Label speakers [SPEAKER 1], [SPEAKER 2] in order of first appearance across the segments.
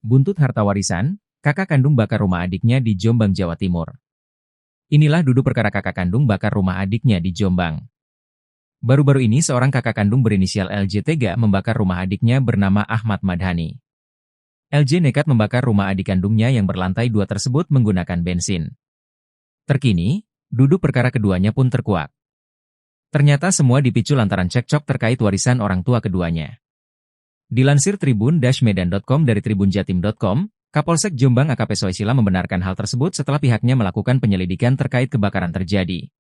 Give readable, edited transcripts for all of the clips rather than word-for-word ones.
[SPEAKER 1] Buntut harta warisan, kakak kandung bakar rumah adiknya di Jombang, Jawa Timur. Inilah duduk perkara kakak kandung bakar rumah adiknya di Jombang. Baru-baru ini seorang kakak kandung berinisial LJ tega membakar rumah adiknya bernama Ahmad Madhani. LJ nekat membakar rumah adik kandungnya yang berlantai 2 tersebut menggunakan bensin. Terkini, duduk perkara keduanya pun terkuak. Ternyata semua dipicu lantaran cekcok terkait warisan orang tua keduanya. Dilansir tribun-medan.com dari tribunjatim.com, Kapolsek Jombang AKP Soesila membenarkan hal tersebut setelah pihaknya melakukan penyelidikan terkait kebakaran terjadi.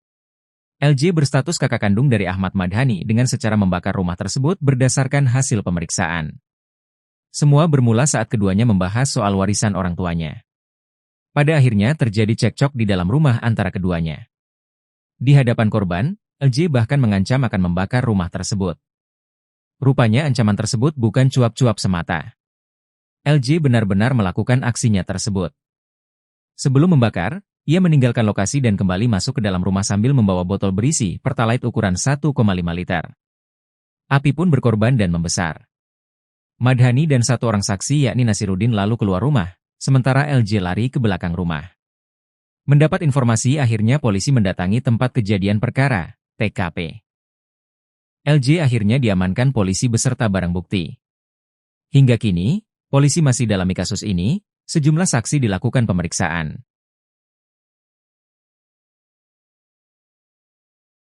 [SPEAKER 1] LJ berstatus kakak kandung dari Ahmad Madhani dengan secara membakar rumah tersebut berdasarkan hasil pemeriksaan. Semua bermula saat keduanya membahas soal warisan orang tuanya. Pada akhirnya terjadi cekcok di dalam rumah antara keduanya. Di hadapan korban, LJ bahkan mengancam akan membakar rumah tersebut. Rupanya ancaman tersebut bukan cuap-cuap semata. LJ benar-benar melakukan aksinya tersebut. Sebelum membakar, ia meninggalkan lokasi dan kembali masuk ke dalam rumah sambil membawa botol berisi Pertalite ukuran 1,5 liter. Api pun berkorban dan membesar. Madhani dan satu orang saksi yakni Nasiruddin lalu keluar rumah, sementara LJ lari ke belakang rumah. Mendapat informasi akhirnya polisi mendatangi tempat kejadian perkara, TKP. LJ akhirnya diamankan polisi beserta barang bukti. Hingga kini, polisi masih dalami kasus ini, sejumlah saksi dilakukan pemeriksaan.